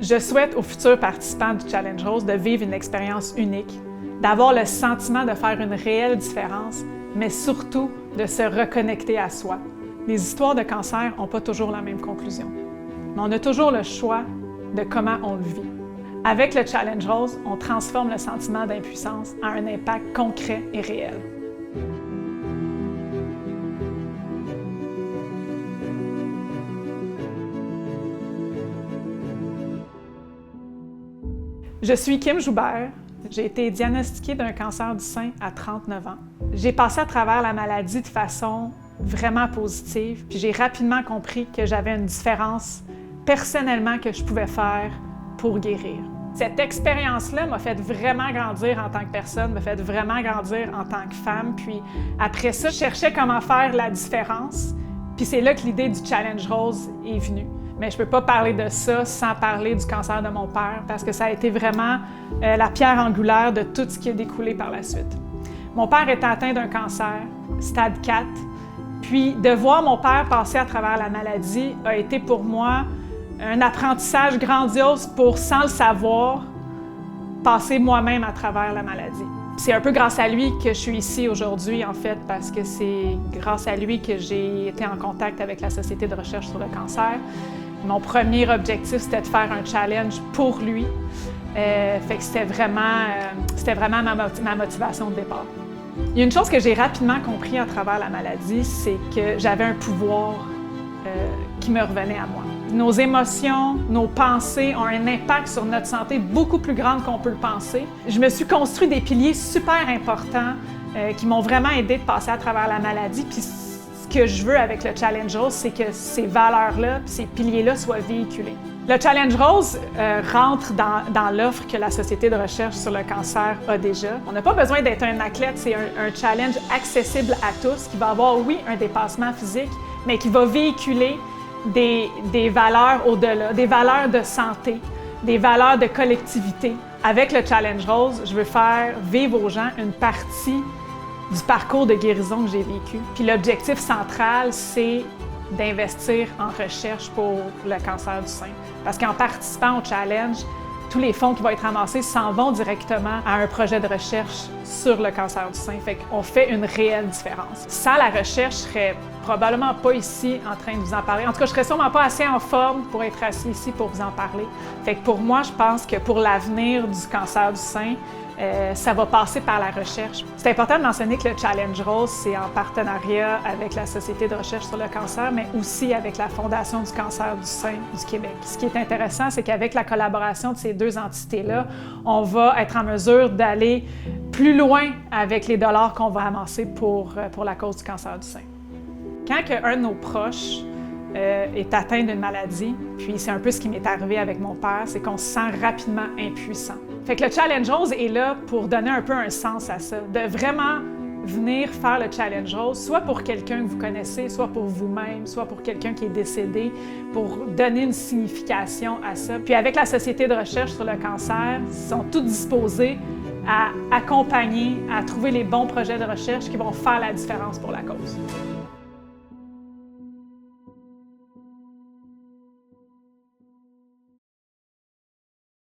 Je souhaite aux futurs participants du Challenge Rose de vivre une expérience unique, d'avoir le sentiment de faire une réelle différence, mais surtout de se reconnecter à soi. Les histoires de cancer n'ont pas toujours la même conclusion, mais on a toujours le choix de comment on le vit. Avec le Challenge Rose, on transforme le sentiment d'impuissance en un impact concret et réel. Je suis Kim Joubert. J'ai été diagnostiquée d'un cancer du sein à 39 ans. J'ai passé à travers la maladie de façon vraiment positive, puis j'ai rapidement compris que j'avais une différence personnellement que je pouvais faire pour guérir. Cette expérience-là m'a fait vraiment grandir en tant que personne, m'a fait vraiment grandir en tant que femme. Puis après ça, je cherchais comment faire la différence. Puis c'est là que l'idée du Challenge Rose est venue. Mais je ne peux pas parler de ça sans parler du cancer de mon père, parce que ça a été vraiment la pierre angulaire de tout ce qui a découlé par la suite. Mon père était atteint d'un cancer, stade 4, puis de voir mon père passer à travers la maladie a été pour moi un apprentissage grandiose pour, sans le savoir, passer moi-même à travers la maladie. C'est un peu grâce à lui que je suis ici aujourd'hui, en fait, parce que c'est grâce à lui que j'ai été en contact avec la Société de recherche sur le cancer. Mon premier objectif, c'était de faire un challenge pour lui. Fait que c'était vraiment ma motivation de départ. Il y a une chose que j'ai rapidement compris à travers la maladie, c'est que j'avais un pouvoir qui me revenait à moi. Nos émotions, nos pensées ont un impact sur notre santé beaucoup plus grand qu'on peut le penser. Je me suis construit des piliers super importants qui m'ont vraiment aidé de passer à travers la maladie. Puis ce que je veux avec le Challenge Rose, c'est que ces valeurs-là, ces piliers-là soient véhiculés. Le Challenge Rose rentre dans l'offre que la Société de recherche sur le cancer a déjà. On n'a pas besoin d'être un athlète, c'est un challenge accessible à tous qui va avoir, oui, un dépassement physique, mais qui va véhiculer des valeurs au-delà, des valeurs de santé, des valeurs de collectivité. Avec le Challenge Rose, je veux faire vivre aux gens une partie du parcours de guérison que j'ai vécu. Puis l'objectif central, c'est d'investir en recherche pour le cancer du sein. Parce qu'en participant au challenge, tous les fonds qui vont être ramassés s'en vont directement à un projet de recherche sur le cancer du sein. Fait qu'on fait une réelle différence. Sans la recherche, je serais probablement pas ici en train de vous en parler. En tout cas, je serais sûrement pas assez en forme pour être assis ici pour vous en parler. Fait que pour moi, je pense que pour l'avenir du cancer du sein, ça va passer par la recherche. C'est important de mentionner que le Challenge Rose, c'est en partenariat avec la Société de recherche sur le cancer, mais aussi avec la Fondation du cancer du sein du Québec. Ce qui est intéressant, c'est qu'avec la collaboration de ces deux entités-là, on va être en mesure d'aller plus loin avec les dollars qu'on va amasser pour la cause du cancer du sein. Quand un de nos proches est atteint d'une maladie, puis c'est un peu ce qui m'est arrivé avec mon père, c'est qu'on se sent rapidement impuissant. Fait que le Challenge Rose est là pour donner un peu un sens à ça, de vraiment venir faire le Challenge Rose, soit pour quelqu'un que vous connaissez, soit pour vous-même, soit pour quelqu'un qui est décédé, pour donner une signification à ça. Puis avec la Société de recherche sur le cancer, ils sont tous disposés à accompagner, à trouver les bons projets de recherche qui vont faire la différence pour la cause.